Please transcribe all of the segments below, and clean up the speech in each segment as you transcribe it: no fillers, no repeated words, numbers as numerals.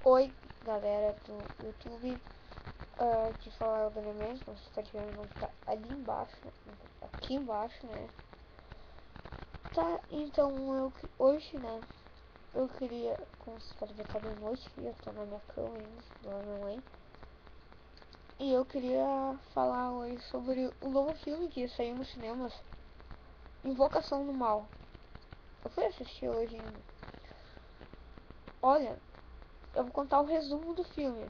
Oi, galera do YouTube, que fala o Daniel, como você tá vendo, vão ficar ali embaixo, aqui embaixo, né? Tá, então hoje, né, eu queria, como vocês podem ver, tá de noite, eu tô na minha cama ainda, do lado da minha mãe. E eu queria falar hoje sobre o novo filme que saiu nos cinemas, Invocação do Mal. Eu fui assistir hoje ainda. Olha, eu vou contar o resumo do filme.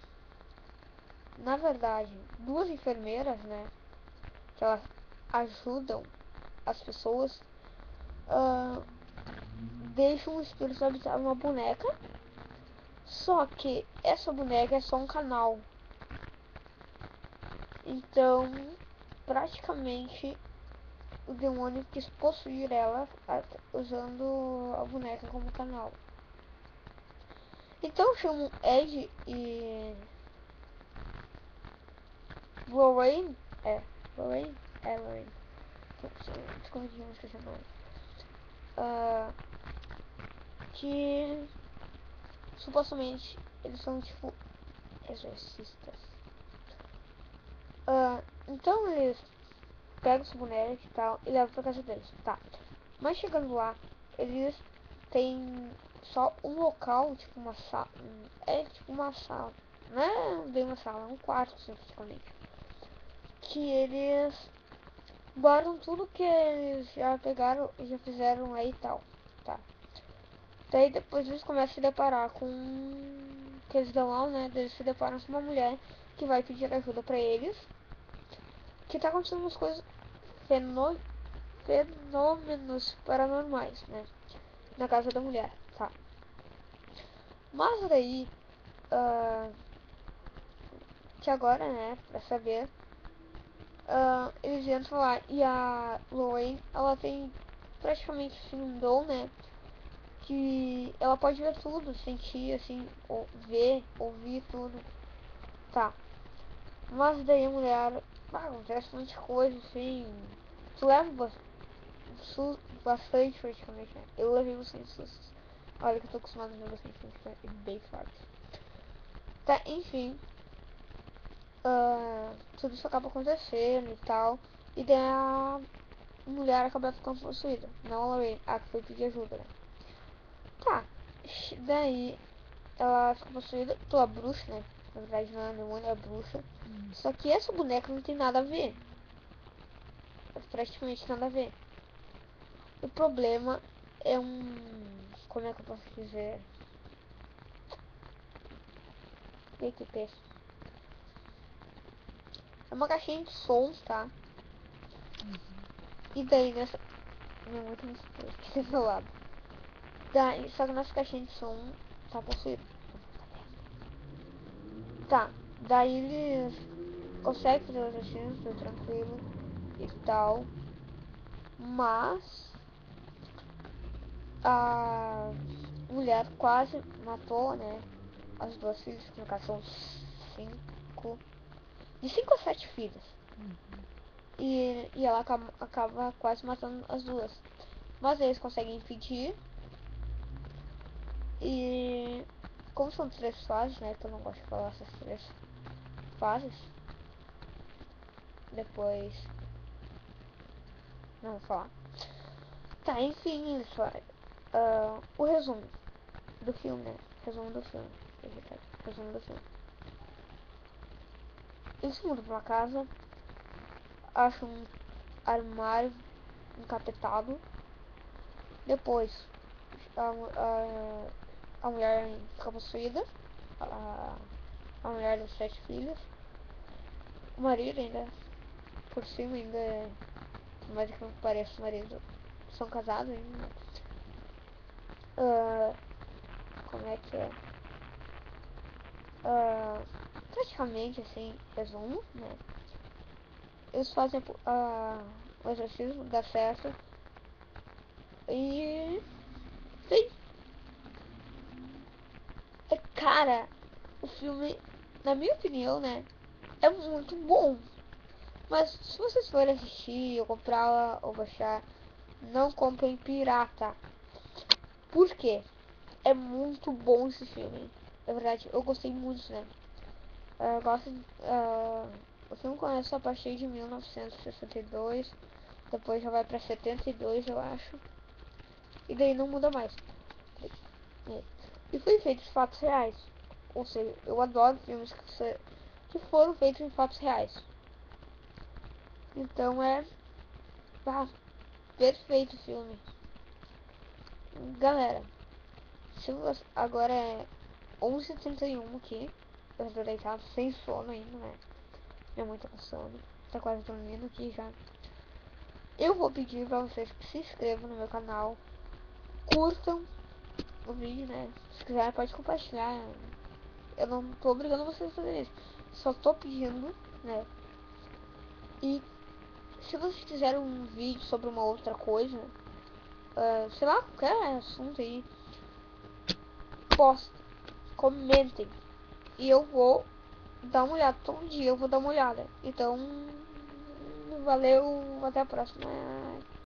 Na verdade, duas enfermeiras, né, que elas ajudam as pessoas, deixam o espírito habitar uma boneca. Só que essa boneca é só um canal. Então, praticamente, o demônio quis possuir ela usando a boneca como canal. Então chamam Ed e Lorraine. Lorraine? Lorraine. Desculpa, não esqueci o nome. Que supostamente eles são tipo exorcistas. Então eles pegam os bonecos e tal e levam pra casa deles. Tá. Mas chegando lá, eles têm só um local, tipo uma sala. É tipo uma sala. Não é bem uma sala, é um quarto praticamente. Que eles guardam tudo que eles já pegaram e já fizeram aí e tal. Tá. Daí depois eles começam a se deparar com. Que eles dão lá, né? Eles se deparam com uma mulher que vai pedir ajuda pra eles. Que tá acontecendo umas coisas fenômenos paranormais, né? Na casa da mulher, tá? Mas daí, que agora, né, pra saber, eles entram lá e a Lorraine, ela tem praticamente assim, um dom, né? Que ela pode ver tudo, sentir, assim, ou ver, ouvir tudo, tá? Mas daí a mulher, acontece um monte de coisa, assim, tu leva bastante praticamente, né? Eu levei bastante sustos. Olha que eu tô acostumado a ver bastante filmes bem fortes. Tá, enfim. Tudo isso acaba acontecendo e tal. E daí a mulher acaba ficando possuída. Não a Lorraine, a que foi pedir ajuda, né? Tá. Daí ela fica possuída pela bruxa, né? Na verdade não é demônio, é a bruxa. Só que essa boneca não tem nada a ver. Praticamente nada a ver. O problema é como é que eu posso dizer? Eita, peço. É uma caixinha de sons, tá? E daí nessa. Minha mãe tá aqui do meu lado. Daí, só que nessa caixinha de som tá possuído. Tá. Daí eles conseguem fazer o exercício, tudo tranquilo e tal. Mas a mulher quase matou, né? As duas filhas, que no caso são 5. De 5 a 7 filhas. E ela acaba quase matando as duas. Mas eles conseguem impedir. E como são 3 fases, né? Que eu não gosto de falar essas 3 fases. Depois. Não vou falar. Tá, enfim, isso. O resumo do filme, né? Resumo do filme. Resumo do filme. Eles se mudam pra uma casa. Acham um armário encapetado. Depois a mulher fica possuída. A mulher dos 7 filhos. O marido ainda, por cima, ainda é. Mais que não parece o marido. São casados ainda. Como é que é? Praticamente assim, resumo, né? Eles fazem o exercício, dá certo. E. Sim, cara, o filme, na minha opinião, né? É muito bom. Mas se vocês forem assistir ou comprar ou baixar, não comprem pirata. Por quê? É muito bom esse filme. Na verdade, eu gostei muito, né? Eu gosto, o filme começa a partir de 1962, depois já vai pra 72, eu acho. E daí não muda mais. É. E foi feito de fatos reais. Ou seja, eu adoro filmes que foram feitos em fatos reais. Então tá perfeito o filme. Galera, se você, agora é 11h31 aqui. Eu tô deitado sem sono ainda, né? Minha mãe tá com sono. Tá quase dormindo aqui já. Eu vou pedir pra vocês que se inscrevam no meu canal. Curtam o vídeo, né? Se quiser pode compartilhar. Eu não tô obrigando vocês a fazer isso. Só tô pedindo, né? E se vocês quiserem um vídeo sobre uma outra coisa, sei lá, qualquer assunto aí, postem, comentem. E eu vou dar uma olhada. Todo dia eu vou dar uma olhada. Então, valeu, até a próxima.